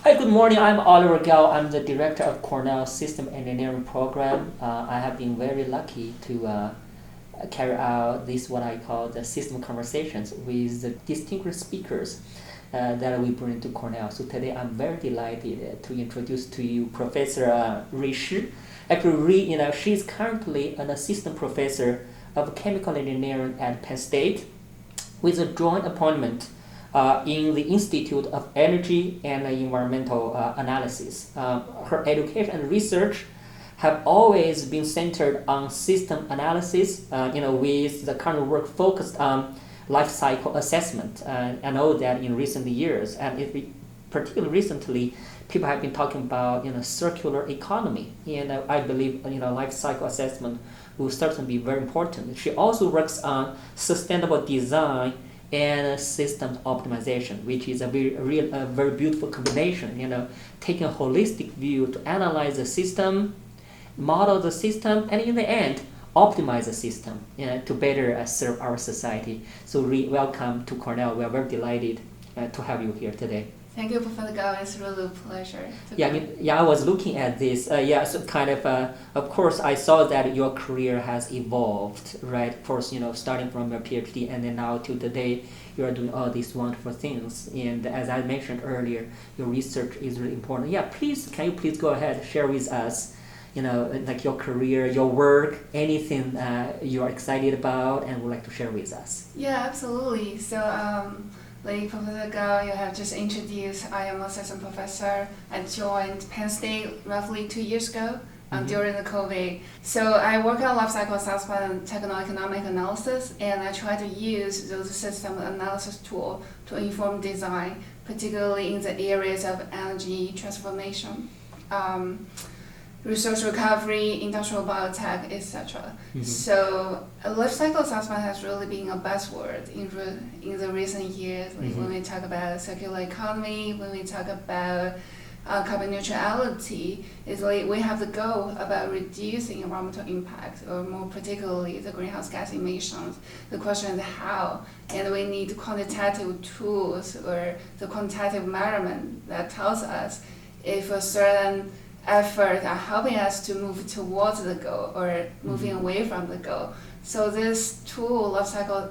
Hi, good morning. I'm Oliver Gao. I'm the director of Cornell System Engineering Program. I have been very lucky to carry out this what I call the system conversations with the distinguished speakers that we bring to Cornell. So today I'm very delighted to introduce to you Professor Rui Shi. Actually, she's currently an assistant professor of chemical engineering at Penn State with a joint appointment in the Institute of Energy and Environmental Analysis. Her education and research have always been centered on system analysis, with the current work focused on life cycle assessment. I know that in recent years, and particularly recently, people have been talking about circular economy, and I believe life cycle assessment will certainly be very important. She also works on sustainable design and systems optimization, which is a very beautiful combination. Taking a holistic view to analyze the system, model the system, and in the end, optimize the system to better serve our society. So, welcome to Cornell. We are very delighted to have you here today. Thank you, Professor Gao. It's really a pleasure. I was looking at this. So kind of course, I saw that your career has evolved, right? First, starting from your PhD, and then now to today, you are doing all these wonderful things. And as I mentioned earlier, your research is really important. Can you please go ahead, share with us, like your career, your work, anything you are excited about and would like to share with us? Yeah, absolutely. So, like Professor Gao, you have just introduced, I am assistant professor. I joined Penn State roughly 2 years ago during the COVID. So I work on life cycle assessment and techno-economic analysis, and I try to use those system analysis tools to inform design, particularly in the areas of energy transformation, resource recovery, industrial biotech, etc. So life cycle assessment has really been a buzzword in the recent years. Like when we talk about circular economy, when we talk about carbon neutrality, it's like we have the goal about reducing environmental impact, or more particularly the greenhouse gas emissions. The question is how, and we need quantitative tools or the quantitative measurement that tells us if a certain effort are helping us to move towards the goal or moving away from the goal. So this tool, life cycle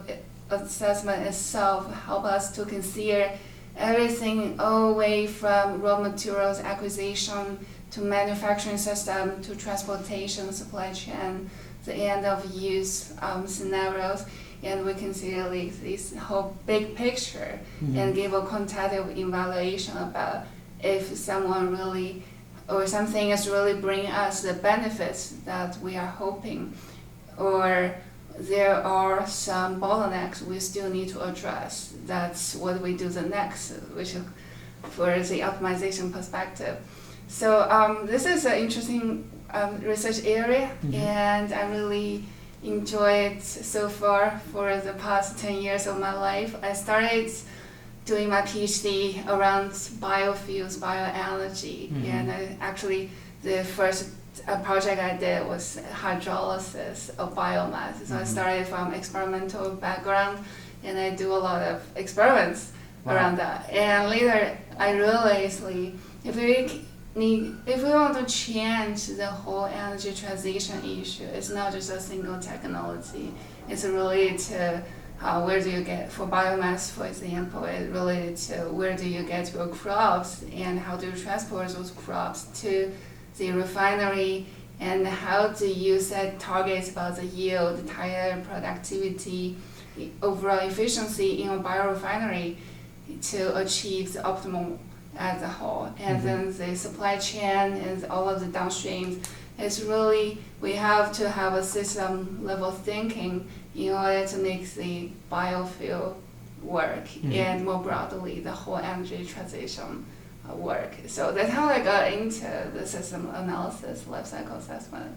assessment itself, help us to consider everything all the way from raw materials acquisition to manufacturing system to transportation, supply chain, the end of use scenarios, and we consider this whole big picture and give a quantitative evaluation about if someone really or something is really bringing us the benefits that we are hoping, or there are some bottlenecks we still need to address. That's what we do the next, which is for the optimization perspective. So this is an interesting research area, and I really enjoy it so far for the past 10 years of my life. I started doing my PhD around biofuels, bioenergy, and the first project I did was hydrolysis of biomass. So I started from experimental background, and I do a lot of experiments around that. And later I realized if we want to change the whole energy transition issue, it's not just a single technology. It's related to where do you get, for biomass, for example, it's related to where do you get your crops and how do you transport those crops to the refinery, and how do you set targets about the yield, tire productivity, overall efficiency in a biorefinery to achieve the optimum as a whole. And then the supply chain and all of the downstreams is really, we have to have a system level thinking in order to make the biofuel work and more broadly the whole energy transition work. So that's how I got into the system analysis, life cycle assessment.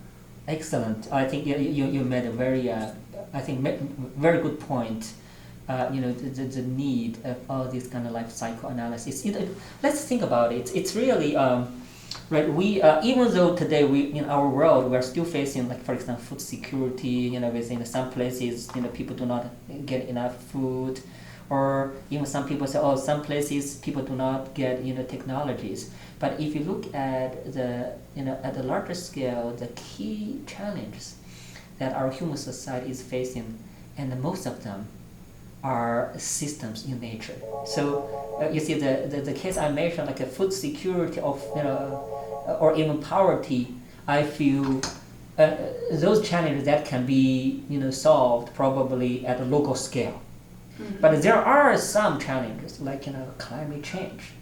Excellent. I think you made a very very good point. The need of all this kind of life cycle analysis. Let's think about it. It's really right. We even though today we in our world we're still facing, like, for example, food security. Within some places people do not get enough food, or even some people say, oh, some places people do not get technologies. But if you look at the larger scale, the key challenges that our human society is facing, and most of them are systems in nature. So you see the case I mentioned, like a food security of or even poverty. I feel those challenges that can be solved probably at a local scale. Mm-hmm. But there are some challenges like climate change.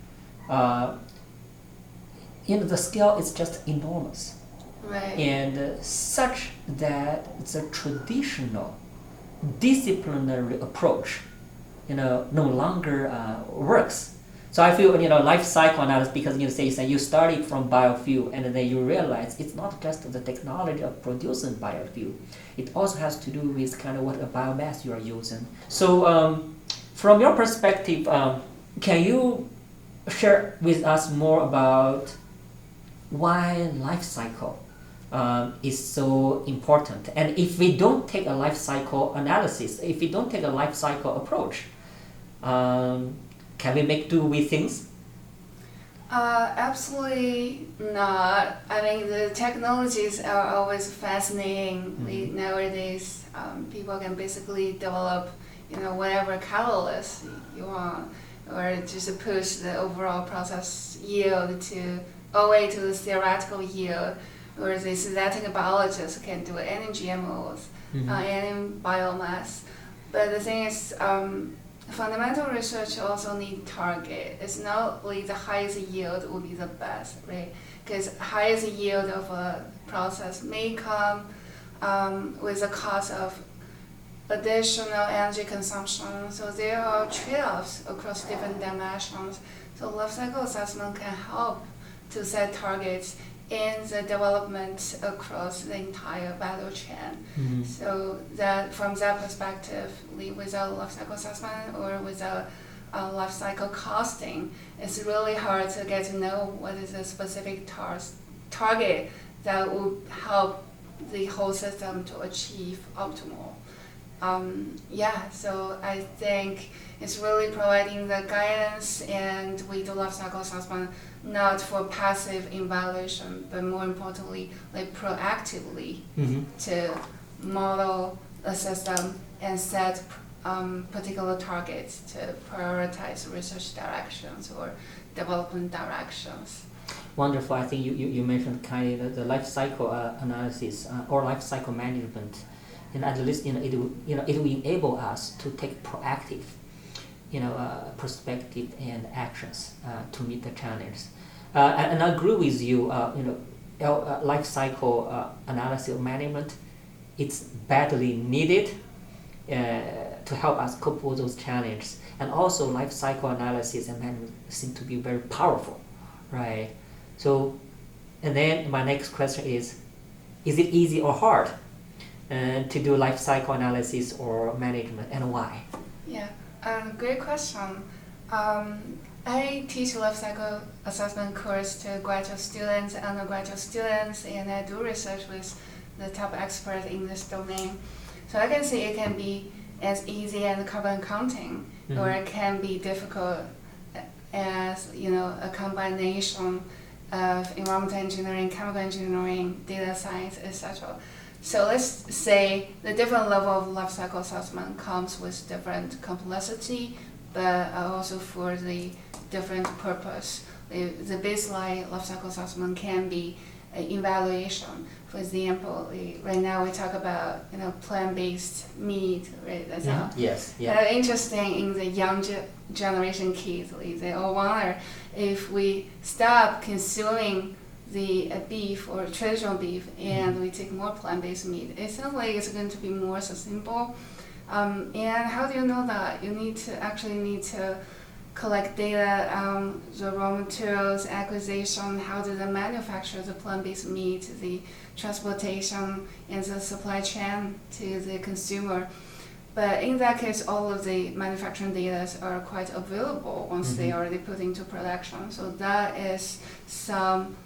The scale is just enormous, right? And such that the traditional disciplinary approach, no longer works. So I feel life cycle analysis, because you study from biofuel and then you realize it's not just the technology of producing biofuel. It also has to do with kind of what a biomass you are using. So from your perspective, can you share with us more about why life cycle is so important? And if we don't take a life cycle analysis, if we don't take a life cycle approach, can we make do with things? Absolutely not. I mean, the technologies are always fascinating. Mm-hmm. Nowadays, people can basically develop, whatever catalyst you want, or just push the overall process yield to all the way to the theoretical yield, or the synthetic biologists can do it, any GMOs, Mm-hmm. any biomass. But the thing is, fundamental research also need target. It's not like the highest yield will be the best, right? Because highest yield of a process may come with the cost of additional energy consumption. So there are trade-offs across different dimensions. So life cycle assessment can help to set targets in the development across the entire value chain. Mm-hmm. So that from that perspective, without life cycle assessment or without life cycle costing, it's really hard to get to know what is a specific target that will help the whole system to achieve optimal. So I think it's really providing the guidance, and we do life cycle assessment not for passive evaluation, but more importantly, like proactively Mm-hmm. to model a system and set particular targets to prioritize research directions or development directions. Wonderful. I think you mentioned kind of the life cycle analysis or life cycle management, and at least it will enable us to take proactive perspective and actions to meet the challenges. And I agree with you. Life cycle analysis or management, it's badly needed to help us cope with those challenges. And also, life cycle analysis and management seem to be very powerful, right? So, and then my next question is it easy or hard to do life cycle analysis or management, and why? Yeah, great question. I teach life cycle assessment course to graduate students and undergraduate students, and I do research with the top experts in this domain. So I can see it can be as easy as carbon counting, mm-hmm. or it can be difficult as a combination of environmental engineering, chemical engineering, data science, etc. So let's say the different level of life cycle assessment comes with different complexity, but also for the different purpose. The baseline life cycle assessment can be evaluation. For example, right now we talk about plant-based meat, right? That's how. Yes. Yeah. Interesting in the young generation kids, they all wonder if we stop consuming the beef or traditional beef and we take more plant-based meat, it sounds like it's going to be more sustainable. And how do you know that? You need to collect data on the raw materials acquisition, how do they manufacture the plant-based meat, the transportation and the supply chain to the consumer. But in that case, all of the manufacturing data are quite available once mm-hmm. they are already put into production. So that is some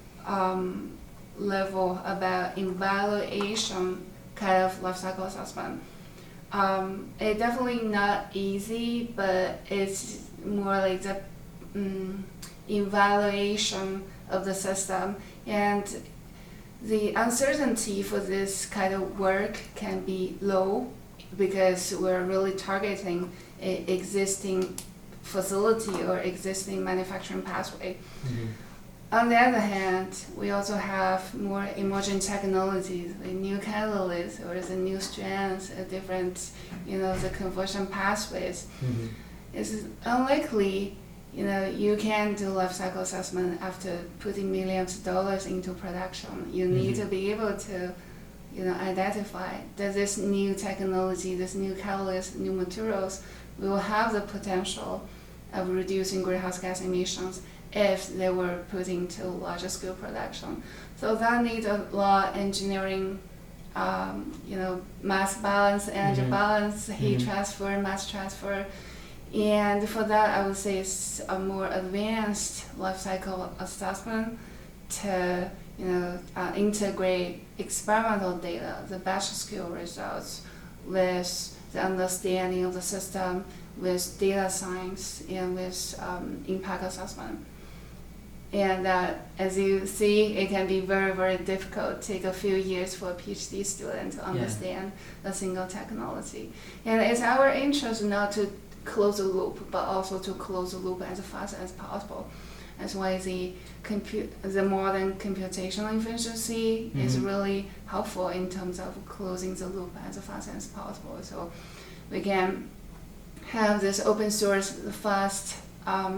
level about evaluation kind of life cycle assessment. It's definitely not easy, but it's more like the evaluation of the system, and the uncertainty for this kind of work can be low because we're really targeting existing facility or existing manufacturing pathway. On the other hand, we also have more emerging technologies, like new catalysts or the new strands, different, the conversion pathways. It's unlikely, you can do life cycle assessment after putting millions of dollars into production. You need to be able to, identify that this new technology, this new catalyst, new materials will have the potential of reducing greenhouse gas emissions if they were put into larger scale production. So that needs a lot of engineering, mass balance, energy balance, heat transfer, mass transfer. And for that, I would say it's a more advanced life cycle assessment to, integrate experimental data, the batch scale results, with the understanding of the system, with data science, and with impact assessment. And as you see, it can be very, very difficult. Take a few years for a PhD student to understand a single technology. And it's our interest not to close the loop, but also to close the loop as fast as possible. That's why the modern computational efficiency is really helpful in terms of closing the loop as fast as possible. So we can have this open source, fast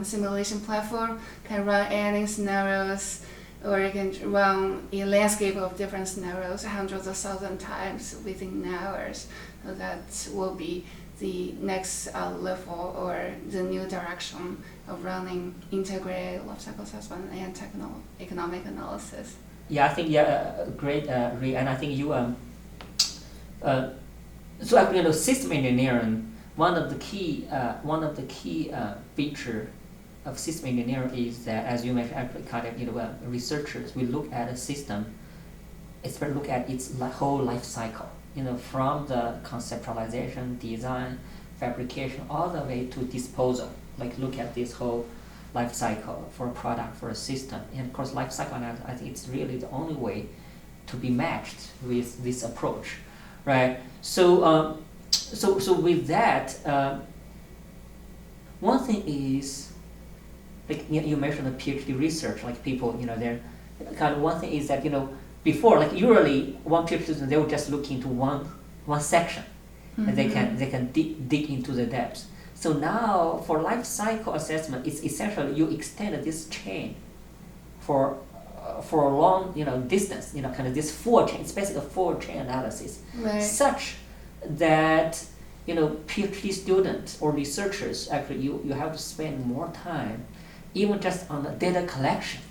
simulation platform, can run any scenarios, or it can run a landscape of different scenarios hundreds of thousands times within hours. So that will be the next level or the new direction of running integrated life cycle assessment and economic analysis. Yeah, I think great, Rui, and I think you so actually, system engineering. One of the key feature of system engineering is that, as you mentioned, actually kind of researchers will look at a system, especially look at its whole life cycle. From the conceptualization, design, fabrication, all the way to disposal. Like look at this whole life cycle for a product, for a system, and of course, life cycle analysis. I think it's really the only way to be matched with this approach, right? So. So with that, one thing is, like you mentioned the PhD research, like people, they're kind of one thing is that before, like usually one PhD student, they will just look into one section, and they can dig into the depths. So now for life cycle assessment, it's essentially you extend this chain for a long distance, kind of this full chain, it's basically a full chain analysis, such that PhD students or researchers actually you have to spend more time even just on the data collection.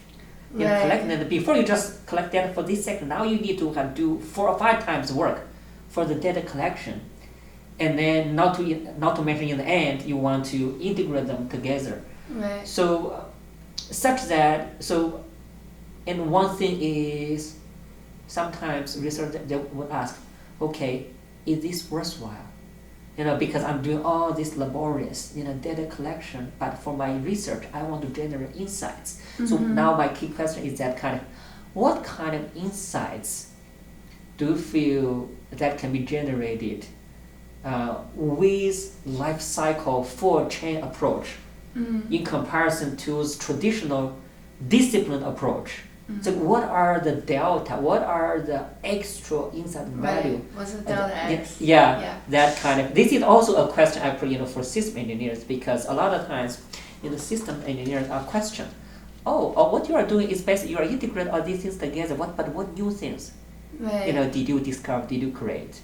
Collecting data. Before you just collect data for this section, now you need to do 4 or 5 times work for the data collection, and then not to mention in the end you want to integrate them together. So such that and one thing is sometimes researchers they would ask, okay, is this worthwhile? Because I'm doing all this laborious, data collection, but for my research, I want to generate insights. So now my key question is that what kind of insights do you feel that can be generated with life cycle full chain approach in comparison to traditional discipline approach? So what are the delta? What are the extra insight value? What's the delta X? That kind of. This is also a question actually, for system engineers, because a lot of times, system engineers are questioned. What you are doing is basically you are integrating all these things together. But what new things? Did you discover? Did you create?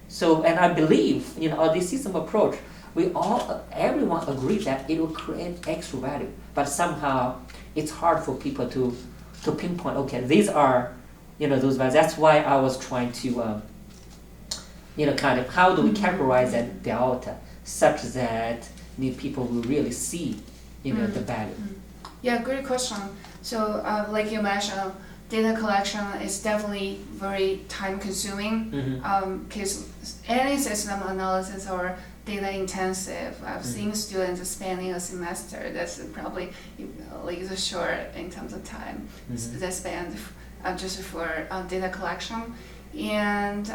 So, and I believe this system approach, everyone agrees that it will create extra value, but somehow it's hard for people to pinpoint, okay, these are, those values. That's why I was trying to, kind of how do we categorize that delta such that people will really see, the value. Yeah, great question. So, like you mentioned, data collection is definitely very time consuming because any system analysis or data intensive. I've seen students spending a semester that's probably like the short in terms of time they spend just for data collection, and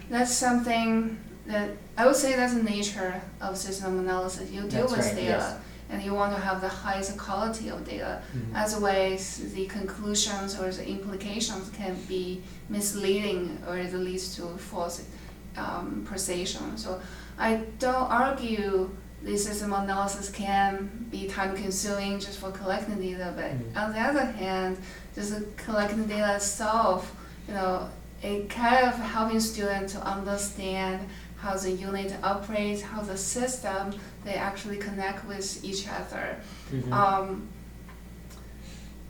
that's something that I would say that's the nature of system analysis. You deal with data. Yes. And you want to have the highest quality of data. Otherwise, the conclusions or the implications can be misleading, or it leads to false precision. So I don't argue the system analysis can be time-consuming just for collecting data, but on the other hand, just collecting data itself, it kind of helping students to understand how the unit operates, how the system they actually connect with each other.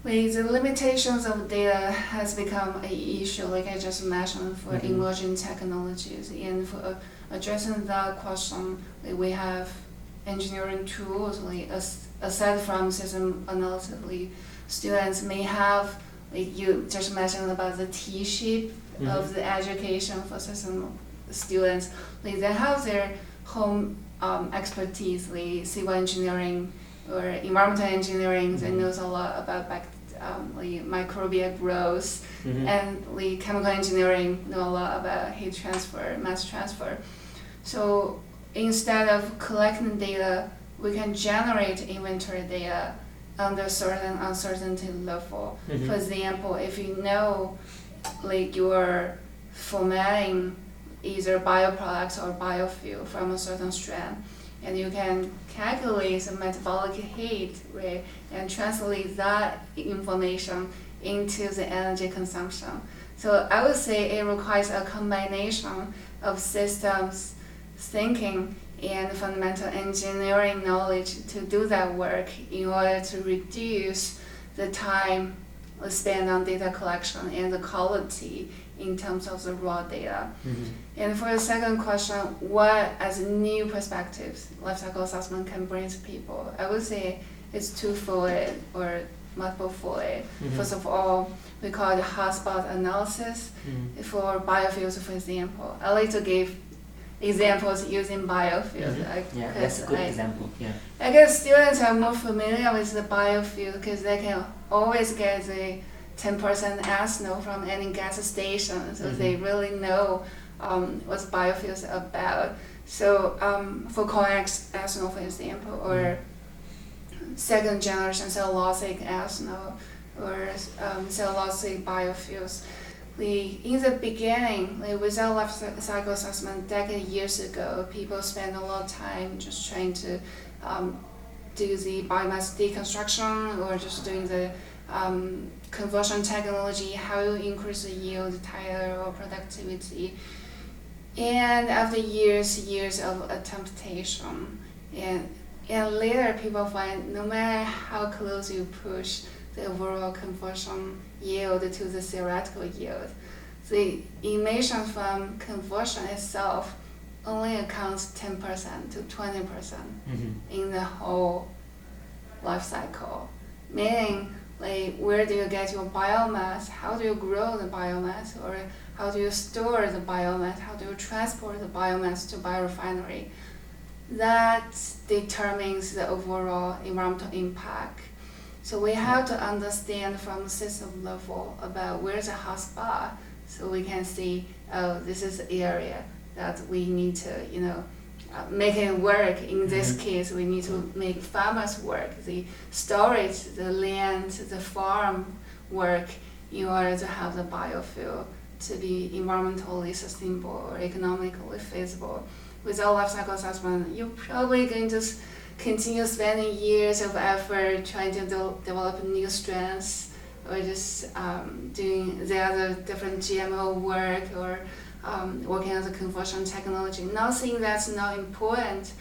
The limitations of data has become an issue, like I just mentioned, for emerging technologies. And for addressing that question, we have engineering tools, aside from system analysis, students may have, like you just mentioned about the T-shape of the education for system students. They have their home expertise, like civil engineering or environmental engineering. They knows a lot about microbial growth, and chemical engineering know a lot about heat transfer, mass transfer. So instead of collecting data, we can generate inventory data under certain uncertainty level. For example, if you know you're formatting either bioproducts or biofuel from a certain strand, and you can calculate the metabolic heat, right, and translate that information into the energy consumption. So I would say it requires a combination of systems thinking and fundamental engineering knowledge to do that work in order to reduce the time spent on data collection and the quality in terms of the raw data. And for the second question, what as new perspectives lifecycle assessment can bring to people, I would say it's twofold or multiple-fold. First of all, we call it hotspot analysis for biofuels, for example. I like to give examples using biofuels. That's a good example. I guess students are more familiar with the biofuel because they can always get the 10% ethanol from any gas station, so they really know what biofuels are about. So for corn ethanol, for example, or second generation cellulosic ethanol, or cellulosic biofuels. In the beginning, without life cycle assessment, years ago, people spent a lot of time just trying to do the biomass deconstruction or just doing the conversion technology, how you increase the yield, tire, or productivity. And after years of attemptation, and later people find no matter how close you push the overall conversion yield to the theoretical yield, the emission from conversion itself only accounts 10% to 20% in the whole life cycle. Meaning, where do you get your biomass? How do you grow the biomass? Or how do you store the biomass? How do you transport the biomass to biorefinery? That determines the overall environmental impact. So we have to understand from the system level about where's the hotspot, so we can see, this is the area that we need to, make it work. In this case, we need to make farmers work, the storage, the land, the farm work in order to have the biofuel to be environmentally sustainable or economically feasible. Without life cycle assessment, you're probably going to continue spending years of effort trying to develop new strands, or just doing the other different GMO work, or working on the conversion technology. Not saying that's not important,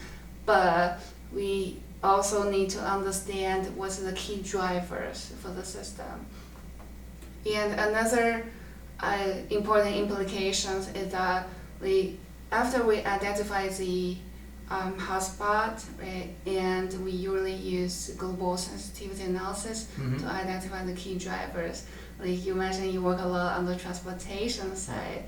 but we also need to understand what's the key drivers for the system. And another important implications is that after we identify the hotspot, right? And we usually use global sensitivity analysis to identify the key drivers. Like you mentioned, you work a lot on the transportation side.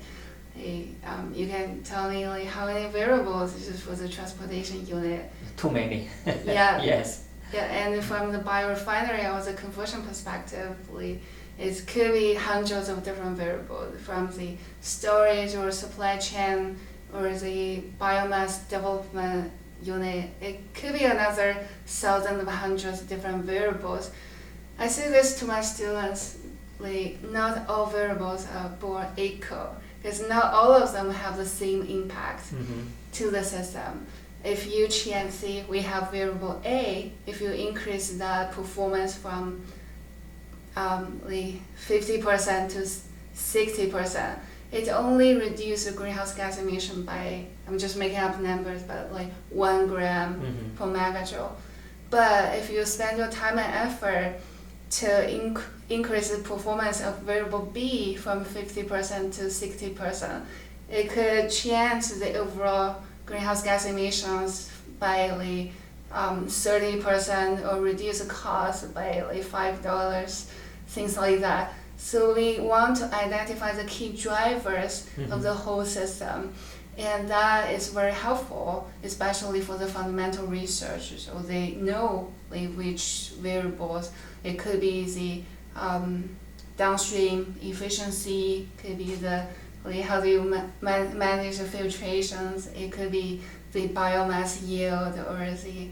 You can tell me like how many variables is for the transportation unit? Too many. Yeah. Yes. Yeah, and from the biorefinery or the conversion perspective, it could be hundreds of different variables from the storage or supply chain or the biomass development unit. It could be another thousands of hundreds of different variables. I say this to my students, not all variables are born equal, because not all of them have the same impact to the system. If you change, say we have variable A, if you increase the performance from 50% to 60%, it only reduces greenhouse gas emission by, I'm just making up numbers, but 1 gram per megajoule. But if you spend your time and effort to increase the performance of variable B from 50% to 60%, it could change the overall greenhouse gas emissions by 30% or reduce the cost by $5, things like that. So we want to identify the key drivers of the whole system, and that is very helpful, especially for the fundamental research. So they know which variables. It could be the downstream efficiency, could be the how do you manage the filtrations, it could be the biomass yield or the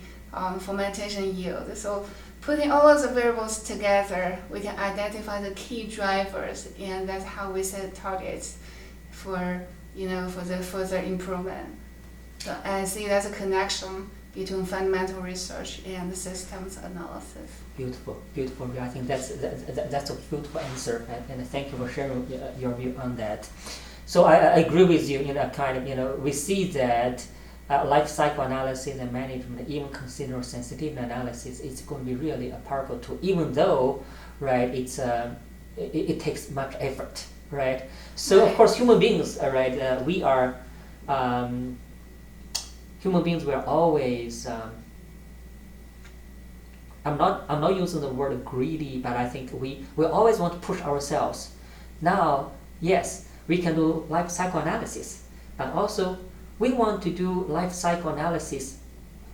fermentation yield. So putting all of the variables together, we can identify the key drivers, and that's how we set targets for the further improvement. So I see that's a connection between fundamental research and the systems analysis. Beautiful. I think that's a beautiful answer, and thank you for sharing your view on that. So I agree with you. We see that life cycle analysis and management, even consider sensitivity analysis, it's going to be really a powerful tool, even though, right, it takes much effort, right? So of course, human beings, right, we are human beings. We are always I'm not using the word greedy, but I think we always want to push ourselves. Now, yes, we can do life cycle analysis, but also we want to do life cycle analysis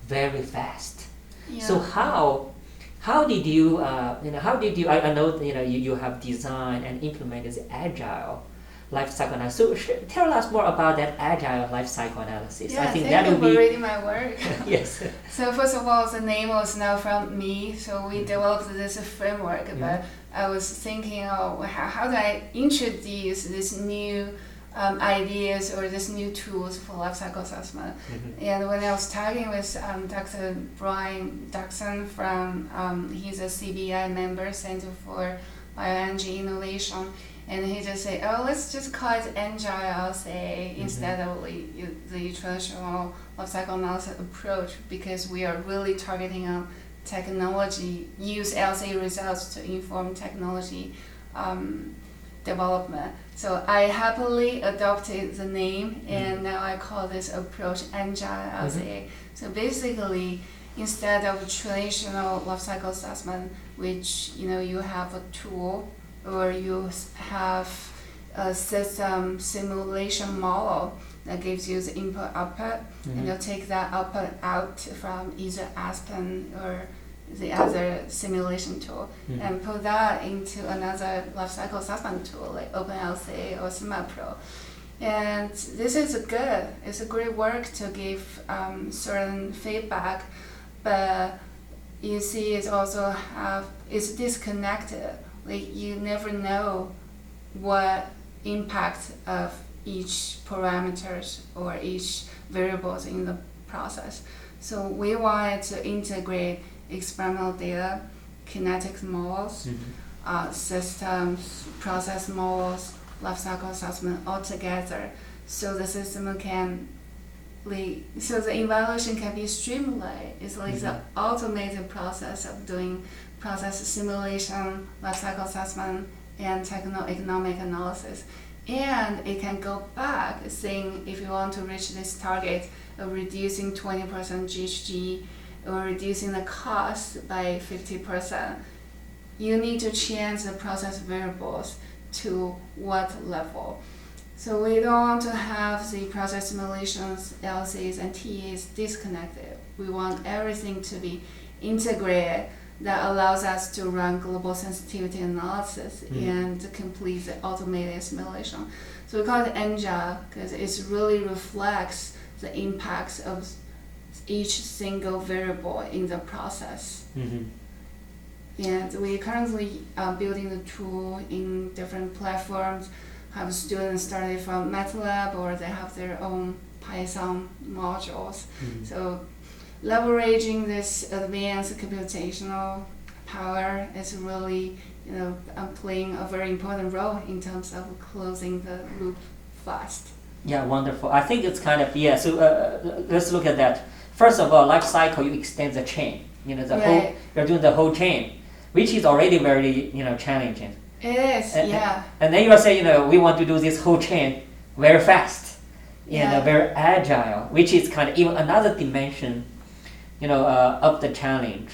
very fast. Yeah. So how did you I know you have designed and implemented the agile life cycle analysis. So tell us more about that agile life cycle analysis. Yeah, I think thank that you would for be reading my work. yes. So first of all, the name was not from me. So we developed this framework, but I was thinking, how do I introduce this new ideas or these new tools for life cycle assessment? And when I was talking with Dr. Brian Duxon he's a CBI member, Center for Bioenergy Innovation, and he just said, let's just call it agile, say, instead of the traditional life cycle analysis approach, because we are really targeting on technology, use LCA results to inform technology development. So I happily adopted the name, and now I call this approach agile LCA. So basically, instead of traditional life cycle assessment, which you have a tool or you have a system simulation model that gives you the input output, and you'll take that output out from either Aspen or the other simulation tool and put that into another life cycle assessment tool like OpenLCA or SmartPro. And this is good. It's a great work to give certain feedback, but you see it's disconnected. Like you never know what impact of each parameters or each variables in the process. So we wanted to integrate experimental data, kinetics models, systems, process models, life cycle assessment all together, so the system can so the evaluation can be streamlined. It's like the automated process of doing process simulation, life cycle assessment, and techno-economic analysis. and it can go back saying if you want to reach this target of reducing 20% GHG or reducing the cost by 50%, you need to change the process variables to what level. So we don't want to have the process simulations, LCs and TAs disconnected. We want everything to be integrated that allows us to run global sensitivity analysis and complete the automated simulation. So we call it agile because it really reflects the impacts of each single variable in the process. And we currently building the tool in different platforms, have students started from MATLAB or they have their own Python modules. So leveraging this advanced computational power is really, playing a very important role in terms of closing the loop fast. Yeah, wonderful. I think it's kind of, so let's look at that. First of all, life cycle, you extend the chain. Whole, you're doing the whole chain, which is already very, challenging. It is, And then you are saying, we want to do this whole chain very fast, very agile, which is kind of even another dimension, of the challenge.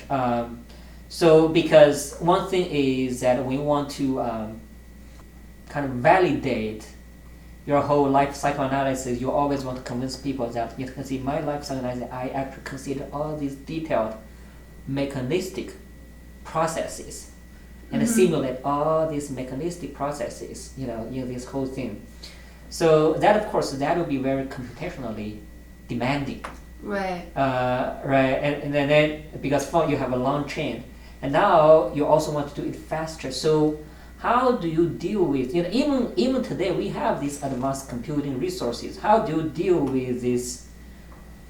So because one thing is that we want to kind of validate your whole life cycle analysis. You always want to convince people that you can see my life cycle analysis, I actually consider all these detailed mechanistic processes and simulate all these mechanistic processes, in this whole thing. So that, of course, that will be very computationally demanding. Right. And then because you have a long chain, and now you also want to do it faster. So how do you deal with, even today we have these advanced computing resources. How do you deal with this,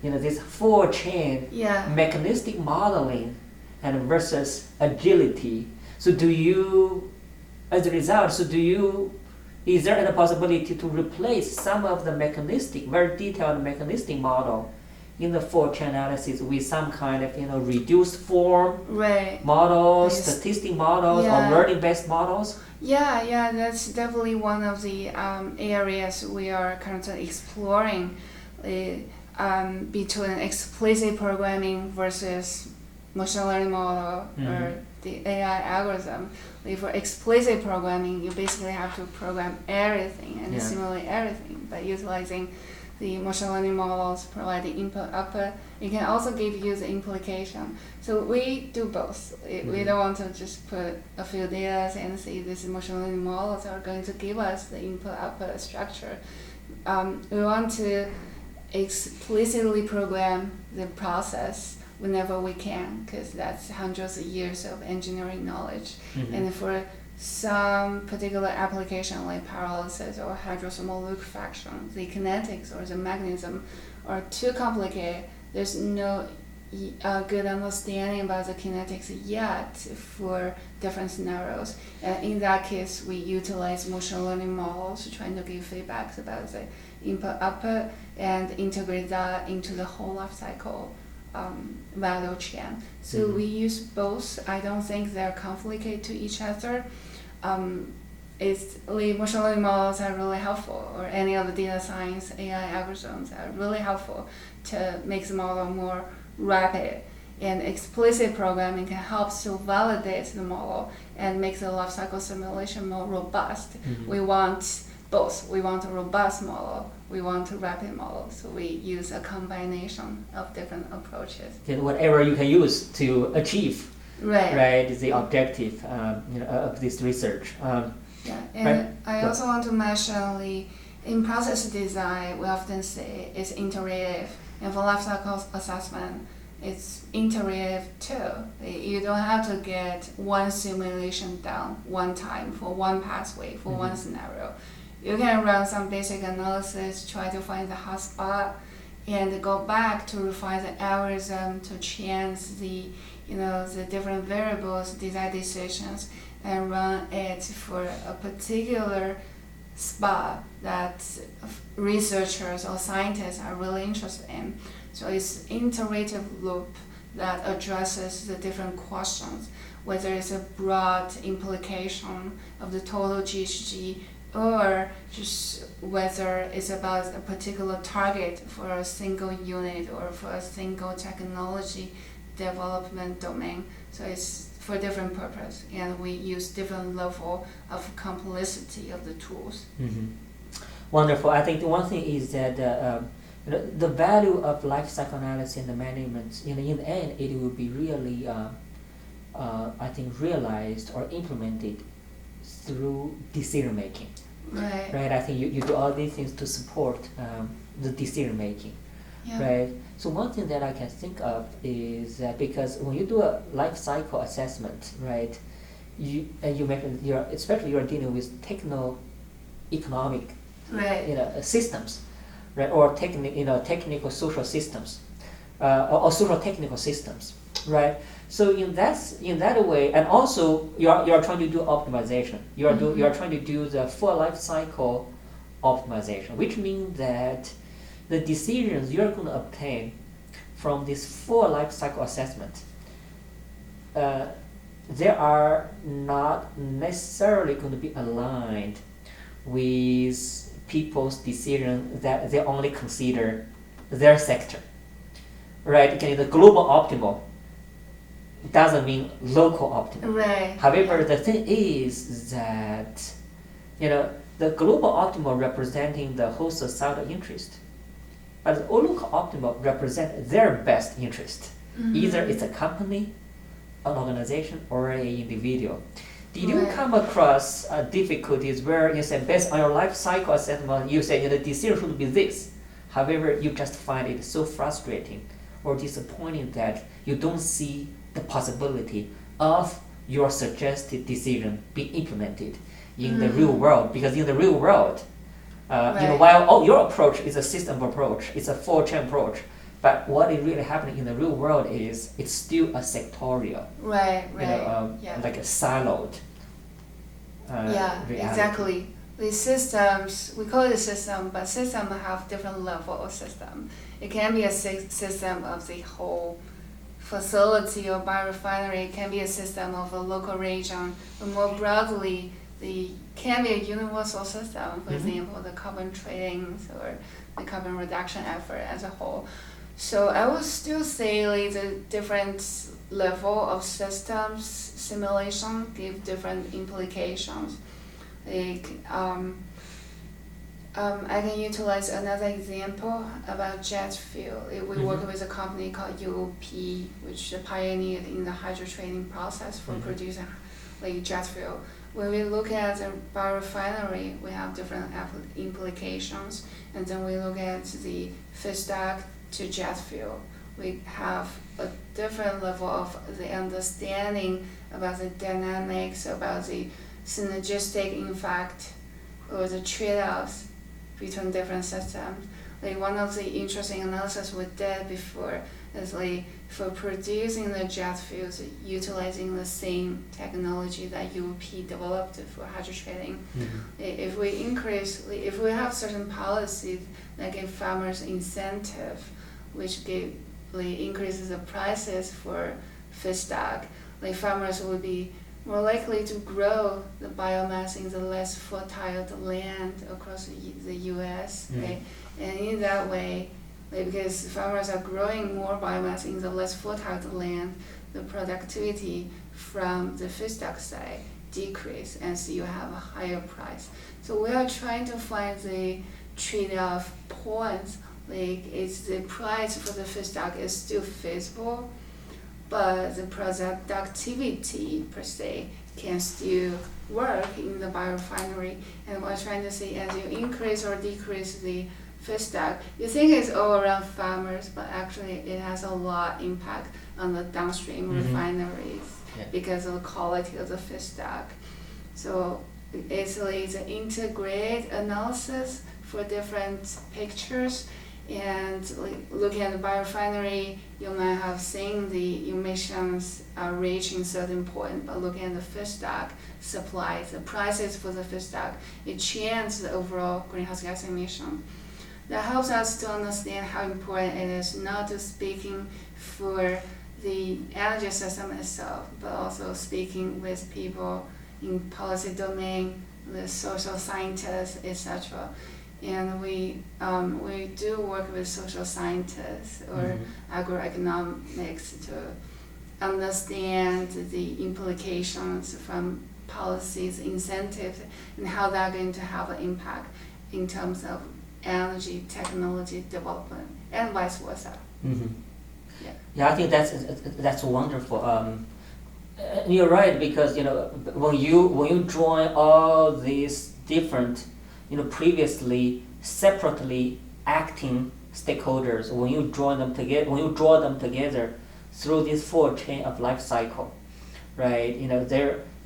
this full chain mechanistic modeling and versus agility? So as a result, is there a possibility to replace some of the very detailed mechanistic model in the full chain analysis with some kind of, reduced form models, statistic models, or learning-based models? Yeah, that's definitely one of the areas we are currently exploring between explicit programming versus machine learning model or the AI algorithm. For explicit programming, you basically have to program everything and simulate everything by utilizing the machine learning models, providing input, output. It can also give you the implication. So we do both. We don't want to just put a few data and say these machine learning models are going to give us the input, output structure. We want to explicitly program the process whenever we can, because that's hundreds of years of engineering knowledge. And for some particular application like pyrolysis or hydrothermal liquefaction, the kinetics or the mechanism are too complicated. There's no good understanding about the kinetics yet for different scenarios. And in that case, we utilize machine learning models trying to give feedbacks about the input, output, and integrate that into the whole life cycle value chain. So we use both. I don't think they're conflicted to each other. The machine learning models are really helpful, or any of the data science AI algorithms are really helpful to make the model more rapid. And explicit programming can help to validate the model and make the life cycle simulation more robust. We want both. We want a robust model. We want a rapid model. So we use a combination of different approaches. And whatever you can use to achieve the objective of this research. I also want to mention in process design, we often say it's iterative. And for life cycle assessment, it's iterative too. You don't have to get one simulation done one time for one pathway, for one scenario. You can run some basic analysis, try to find the hotspot, and go back to refine the algorithm to change the different variables, design decisions, and run it for a particular spot that researchers or scientists are really interested in. So it's iterative loop that addresses the different questions, whether it's a broad implication of the total GHG or just whether it's about a particular target for a single unit or for a single technology development domain. So it's for different purpose, and we use different level of complexity of the tools. Mm-hmm. Wonderful. I think the one thing is that the value of life cycle analysis and the management, in the end, it will be really, I think, realized or implemented through decision making. Right. Right. I think you do all these things to support the decision making. Yeah. Right. So one thing that I can think of is that because when you do a life cycle assessment, right, you mentioned especially you're dealing with techno-economic, Right. systems, right, or technical social systems, or social technical systems, right. So in that way, and also you are trying to do optimization. You are trying to do the full life cycle optimization, which means that the decisions you're going to obtain from this full life cycle assessment, they are not necessarily going to be aligned with people's decision that they only consider their sector, right? Okay, the global optimal doesn't mean local optimal. Right. However, the thing is that the global optimal representing the whole societal interest, but the local optimal represent their best interest. Either it's a company, an organization, or an individual. Did you come across difficulties where you say based on your life cycle assessment, you say the decision should be this, however you just find it so frustrating or disappointing that you don't see the possibility of your suggested decision being implemented in the real world? Because in the real world, while your approach is a system approach, it's a full chain approach, but what is really happening in the real world is it's still a sectorial, Right. like a siloed. Reality. Exactly. The systems, we call it a system, but systems have different level of system. It can be a system of the whole facility or biorefinery. It can be a system of a local region, but more broadly, the can be a universal system. For example, the carbon trading or the carbon reduction effort as a whole. So I would still say like the different level of systems simulation give different implications. Like I can utilize another example about jet fuel. We work with a company called UOP, which pioneered in the hydrotreating process for producing like jet fuel. When we look at the biorefinery, we have different implications, and then we look at the feedstock to jet fuel. We have a different level of the understanding about the dynamics, about the synergistic impact, or the trade-offs between different systems. Like one of the interesting analysis we did before is like for producing the jet fuels, utilizing the same technology that UOP developed for hydrotreating. If we have certain policies that give farmers incentive, which increases the prices for feedstock, like farmers would be more likely to grow the biomass in the less fertile land across the U.S. Right? And in that way, because farmers are growing more biomass in the less fertile land, the productivity from the feedstock side decrease, and so you have a higher price. So we are trying to find the trade-off points. Like it's the price for the feedstock is still feasible, but the productivity per se can still work in the biorefinery. And we're trying to see as you increase or decrease the feedstock, you think it's all around farmers, but actually it has a lot impact on the downstream refineries because of the quality of the feedstock. So it's like the integrated analysis for different pictures. And looking at the biorefinery, you might have seen the emissions are reaching certain point, but looking at the feedstock supply, the prices for the feedstock, it changes the overall greenhouse gas emission. That helps us to understand how important it is, not just speaking for the energy system itself, but also speaking with people in policy domain, the social scientists, etc. And we do work with social scientists or agroeconomics to understand the implications from policies, incentives, and how they're going to have an impact in terms of energy technology development and vice versa. Yeah, I think that's wonderful. You're right, because when you join all these different previously separately acting stakeholders, when you draw them together through this full chain of life cycle, right?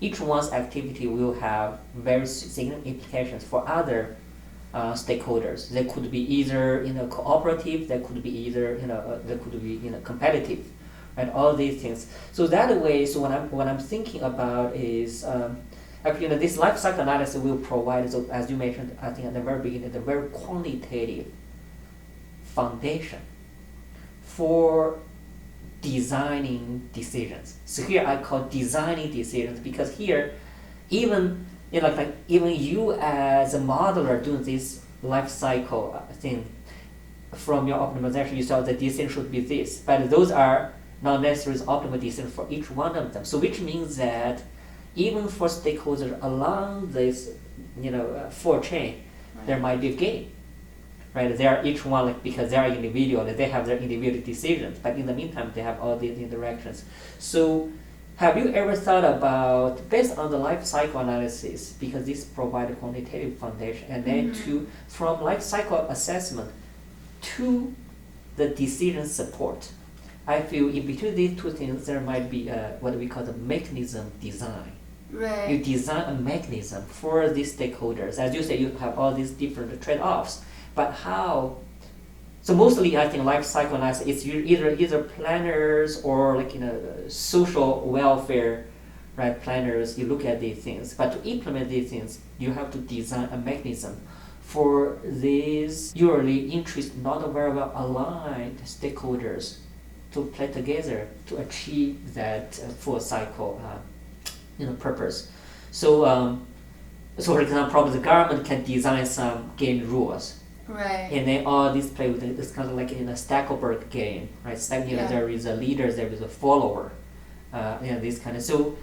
Each one's activity will have very significant implications for other stakeholders. They could be either cooperative, they could be either they could be competitive, right? All these things. So that way, so what I'm thinking about is actually this life cycle analysis will provide, so as you mentioned, I think at the very beginning, the very quantitative foundation for designing decisions. So here I call designing decisions because here, even even you as a modeler doing this life cycle thing, from your optimization, you saw the decision should be this, but those are not necessarily optimal decisions for each one of them. So which means that even for stakeholders along this, full chain, there might be a game, right? They are each one because they are individual, they have their individual decisions, but in the meantime, they have all these interactions. So have you ever thought about, based on the life cycle analysis, because this provides a quantitative foundation, and then from life cycle assessment to the decision support, I feel in between these two things, there might be what we call the mechanism design. Right. You design a mechanism for these stakeholders. As you say, you have all these different trade-offs, but how? So mostly, I think life cycle analysis is either planners or social welfare, right? Planners. You look at these things, but to implement these things, you have to design a mechanism for these usually interest not very well aligned stakeholders to play together to achieve that full cycle purpose. So, for example, probably the government can design some game rules. Right. And then all these play with it. It's kind of like in a Stackelberg game, right? There is a leader, there is a follower, this kind of. So,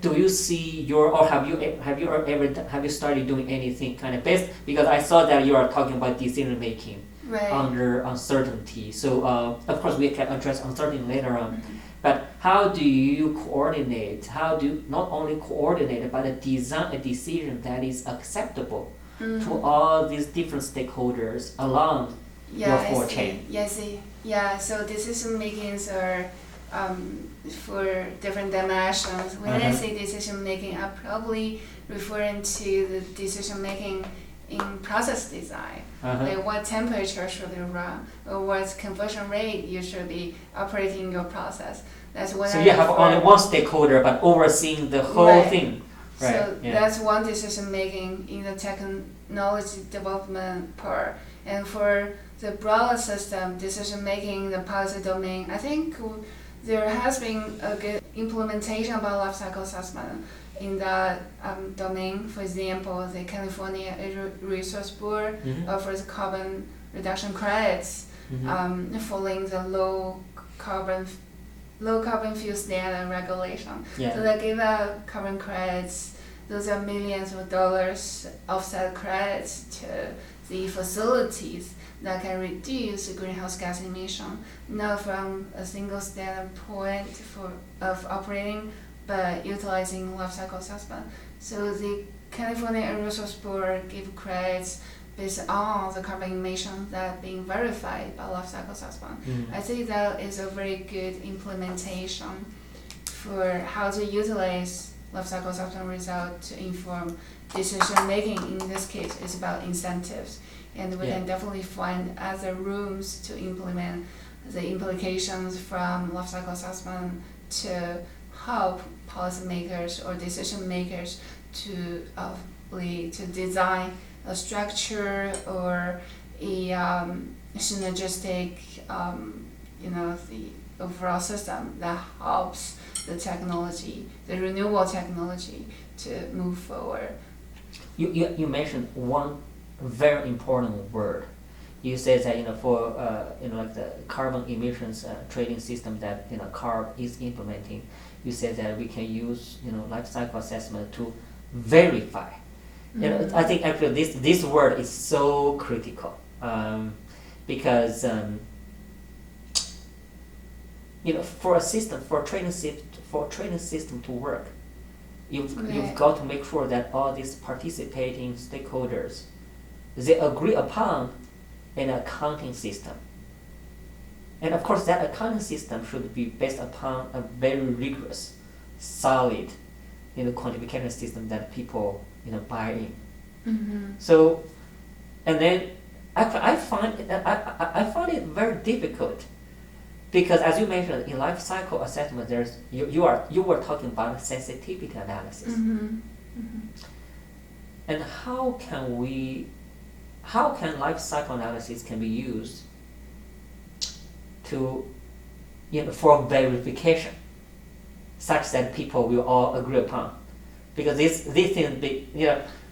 do you see have you started doing anything kind of based? Because I saw that you are talking about decision making under uncertainty. So, of course, we can address uncertainty later on. But how do you coordinate? How do you not only coordinate, but design a decision that is acceptable to all these different stakeholders along your full chain? Yeah, I see. Yeah, so decision makings are for different dimensions. When I say decision making, I'm probably referring to the decision making in process design. Like what temperature should you run, or what conversion rate you should be operating your process. That's what. So you have only one stakeholder, but overseeing the whole thing. Right. So that's one decision making in the technology development part. And for the broader system decision making in the policy domain, I think there has been a good implementation about life cycle assessment in that domain. For example, the California Resource Board offers carbon reduction credits following the low carbon fuel standard regulation. Yeah. So they give out carbon credits. Those are millions of dollars offset credits to the facilities that can reduce greenhouse gas emission, not from a single standpoint of operating, but utilizing life cycle assessment. So the California Resource Board give credits based on the carbon emissions that being verified by life cycle assessment. I think that is a very good implementation for how to utilize life cycle assessment results to inform decision making. In this case, it's about incentives, and we can definitely find other rooms to implement the implications from life cycle assessment to help policymakers or decision makers to design a structure or a synergistic, overall system that helps the technology, the renewable technology, to move forward. You mentioned one very important word. You said that for like the carbon emissions trading system that CARB is implementing. You said that we can use life cycle assessment to verify. I think actually this word is so critical, because for a trading system to work, you've got to make sure that all these participating stakeholders, they agree upon an accounting system. And of course that accounting system should be based upon a very rigorous, solid quantification system that people buy in. Mm-hmm. So, and then I find it very difficult, because as you mentioned in life cycle assessment, you were talking about sensitivity analysis. Mm-hmm. Mm-hmm. And how can life cycle analysis can be used to for verification, such that people will all agree upon? Because this thing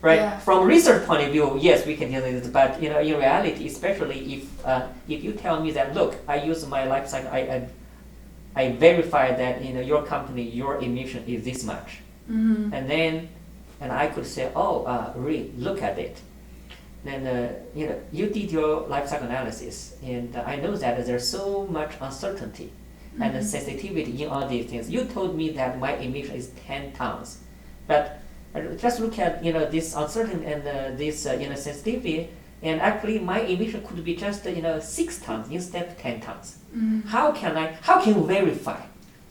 right? Yeah. From research point of view, yes, we can do this, but in reality, especially if you tell me that, look, I use my life cycle, I verify that your company, your emission is this much, Mm-hmm. and I could say, oh, Rui, look at it. Then you did your life cycle analysis, and I know that there's so much uncertainty and Mm-hmm. sensitivity in all these things. You told me that my emission is 10 tons, but just look at this uncertainty and this sensitivity, and actually my emission could be just 6 tons instead of 10 tons. Mm-hmm. How can you verify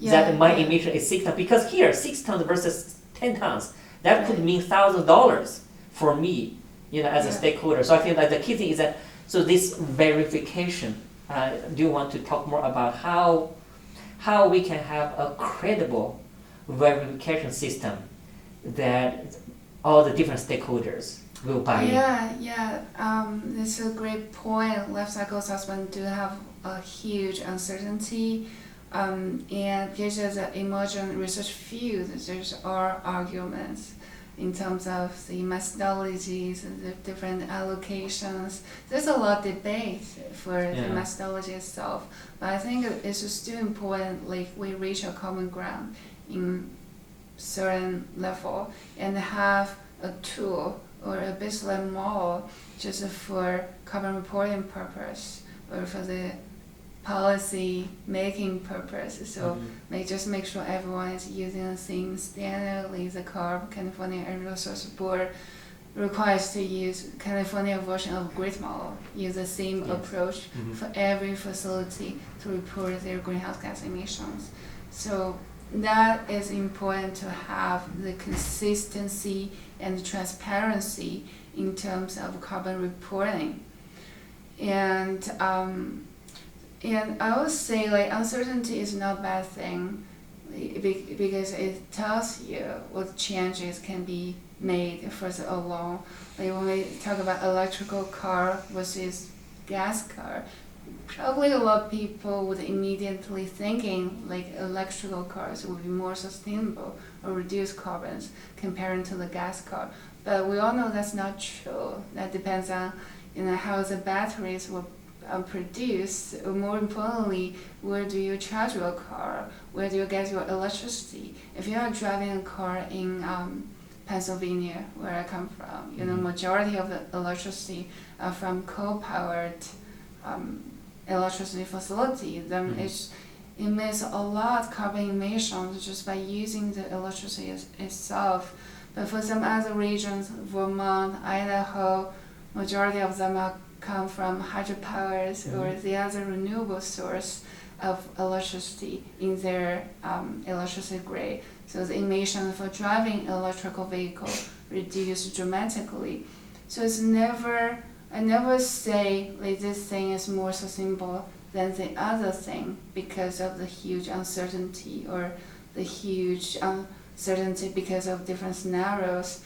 that my emission is 6 tons? Because here 6 tons versus 10 tons, that could mean $1,000 for me, as a stakeholder. So I think that the key thing is that, so this verification. Do you want to talk more about how we can have a credible verification system that all the different stakeholders will buy in? This is a great point. Life cycle assessment do have a huge uncertainty, and because as an emerging research field, there's are arguments in terms of the methodologies and the different allocations. There's a lot of debate for the methodology itself, but I think it's still important, like we reach a common ground in certain level and have a tool or a baseline model just for carbon reporting purpose or for the policy making purpose. So just make sure everyone is using the same standard. Like the CARB, California Air Resources Board, requires to use California version of grid model, use the same approach for every facility to report their greenhouse gas emissions. So that is important to have the consistency and transparency in terms of carbon reporting. And I would say like uncertainty is not a bad thing, because it tells you what changes can be made further along. Like when we talk about electrical car versus gas car, probably a lot of people would immediately thinking like electrical cars would be more sustainable or reduce carbons compared to the gas car. But we all know that's not true. That depends on how the batteries were produced. More importantly, where do you charge your car? Where do you get your electricity? If you are driving a car in Pennsylvania, where I come from, majority of the electricity are from coal-powered electricity facility, then it emits a lot of carbon emissions just by using the electricity itself. But for some other regions, Vermont, Idaho, majority of them come from hydropowers or the other renewable source of electricity in their electricity grid. So the emission for driving electrical vehicle reduced dramatically. So I never say like this thing is more sustainable than the other thing because of the huge uncertainty or the huge uncertainty because of different scenarios.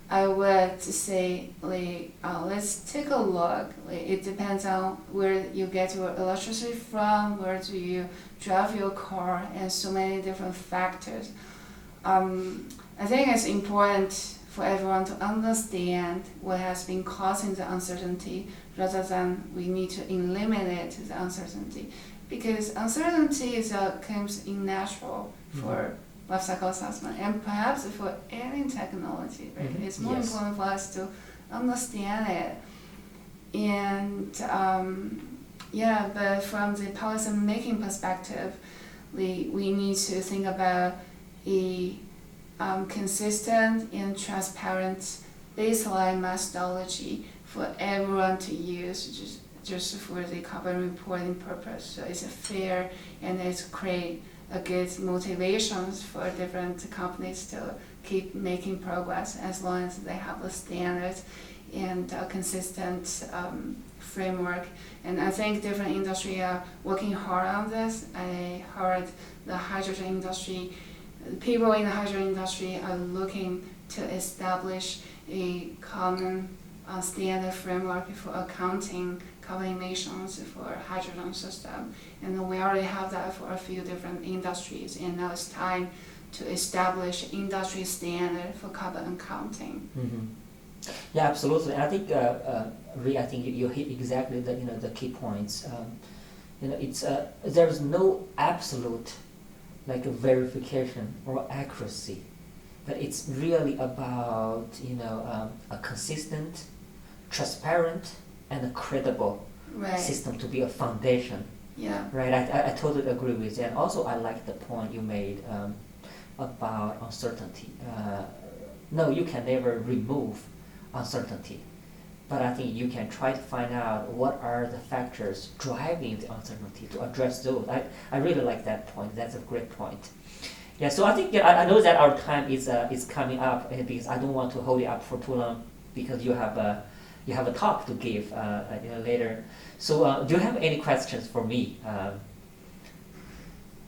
I would say let's take a look. It depends on where you get your electricity from, where do you drive your car, and so many different factors. I think it's important for everyone to understand what has been causing the uncertainty rather than we need to eliminate the uncertainty, because uncertainty comes in natural for life cycle assessment and perhaps for any technology, right? It's more important for us to understand it. And but from the policy making perspective, we need to think about a consistent and transparent baseline methodology for everyone to use just for the carbon reporting purpose. So it's fair and it's create a good motivations for different companies to keep making progress as long as they have the standards and a consistent framework. And I think different industry are working hard on this. I heard the hydrogen industry, people in the hydrogen industry are looking to establish a common standard framework for accounting carbon emissions for hydrogen system. And we already have that for a few different industries, and now it's time to establish industry standard for carbon accounting. Yeah, absolutely. I think, Rui, I think you hit exactly the key points. It's there's no absolute verification or accuracy, but it's really about a consistent, transparent, and a credible system to be a foundation. Yeah. Right. I totally agree with that. And also, I like the point you made about uncertainty. No, you can never remove uncertainty, but I think you can try to find out what are the factors driving the uncertainty to address those. I really like that point. That's a great point. Yeah, so I think I know that our time is coming up, because I don't want to hold you up for too long, because you have a talk to give later. So do you have any questions for me?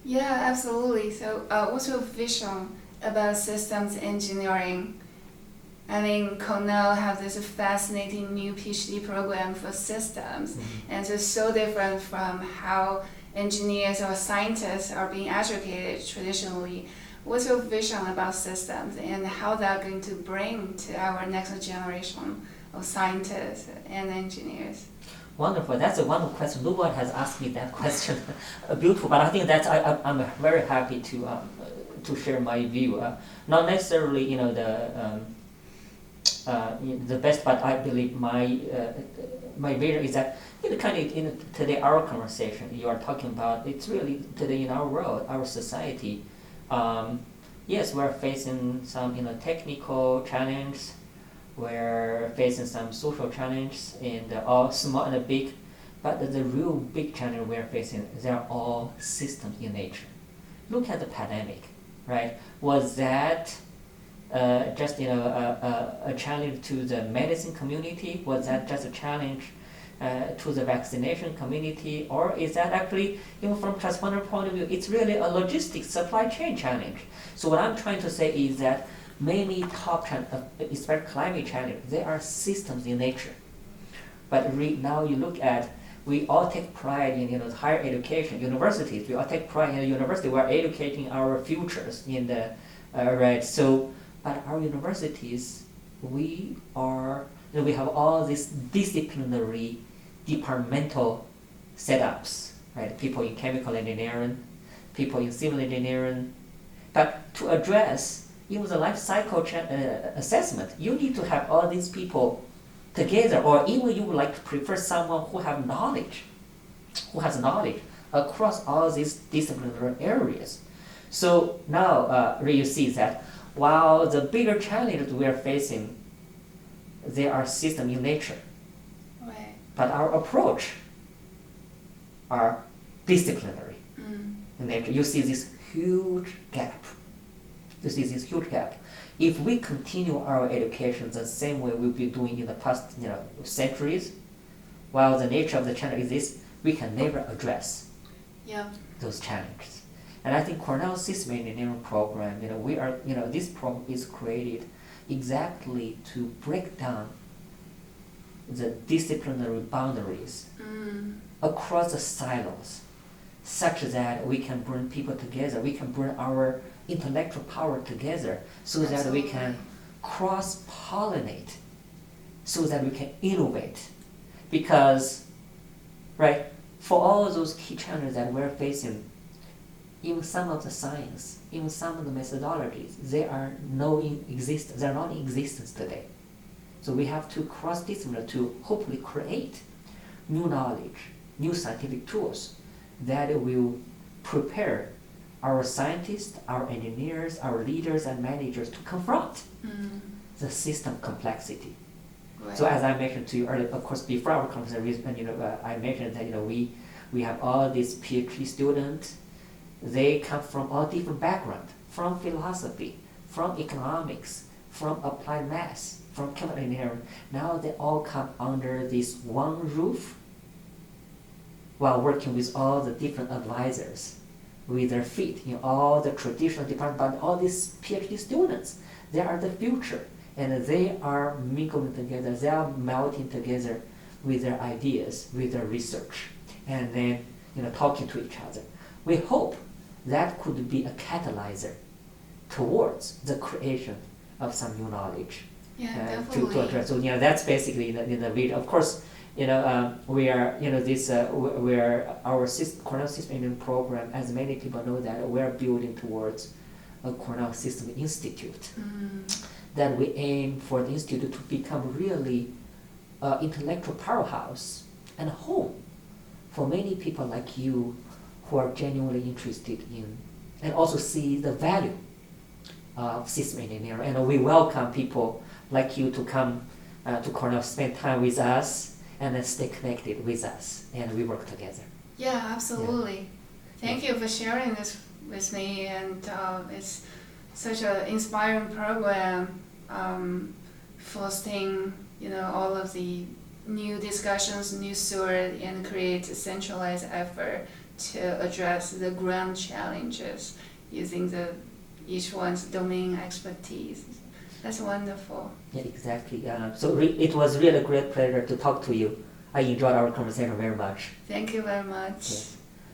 Yeah, absolutely. So what's your vision about systems engineering? I mean, Cornell have this fascinating new PhD program for systems, and it's so different from how engineers or scientists are being educated traditionally. What's your vision about systems and how they're going to bring to our next generation of scientists and engineers? Wonderful. That's a wonderful question. No one has asked me that question. Beautiful, but I think I'm very happy to share my view. Not necessarily, the best, but I believe my vision is that today our conversation you are talking about, it's really today in our world, our society. Yes, we're facing some technical challenge. We're facing some social challenges, and all small and big, but the real big challenge we're facing, they're all systems in nature. Look at the pandemic, right? Was that just a challenge to the medicine community? Was that just a challenge to the vaccination community, or is that actually, from transponder point of view, it's really a logistics supply chain challenge? So what I'm trying to say is that many top especially climate challenge, they are systems in nature. But now you look at, we all take pride in higher education, universities. We all take pride in the university. We are educating our futures in the right. So, but our universities, we have all these disciplinary, departmental setups, right? People in chemical engineering, people in civil engineering, but to address the life cycle assessment, you need to have all these people together, or even you would like to prefer someone who has knowledge across all these disciplinary areas. So now you see that while the bigger challenges we are facing, they are system in nature, right, but our approach are disciplinary in nature. You see this huge gap. If we continue our education the same way we've been doing in the past centuries, while the nature of the challenge is this, we can never address those challenges. And I think Cornell System Engineering program, we are, this program is created exactly to break down the disciplinary boundaries across the silos, such that we can bring people together, we can bring our intellectual power together so that we can cross-pollinate, so that we can innovate. Because, right, for all those key challenges that we're facing, even some of the science, even some of the methodologies, they're not in existence today. So we have to cross-discipline to hopefully create new knowledge, new scientific tools that will prepare our scientists, our engineers, our leaders and managers to confront the system complexity. Right. So as I mentioned to you earlier, of course, before our conversation, I mentioned that we have all these PhD students. They come from all different backgrounds, from philosophy, from economics, from applied math, from chemical engineering. Now they all come under this one roof while working with all the different advisors with their feet in all the traditional departments. But all these PhD students, they are the future, and they are mingling together, they are melting together with their ideas, with their research, and then talking to each other. We hope that could be a catalyzer towards the creation of some new knowledge. Yeah, to definitely. address. So that's basically in the video. Of course, we are where our Cornell System Engineering program, as many people know, that we are building towards a Cornell System Institute. That we aim for the institute to become really intellectual powerhouse and home for many people like you who are genuinely interested in and also see the value of system engineering. And we welcome people like you to come to Cornell, spend time with us, and then stay connected with us, and we work together. Yeah, absolutely. Thank you for sharing this with me, and it's such an inspiring program, fostering all of the new discussions, new sort, and create a centralized effort to address the grand challenges using each one's domain expertise. That's wonderful. Yeah, exactly. So it was really a great pleasure to talk to you. I enjoyed our conversation very much. Thank you very much. Yeah.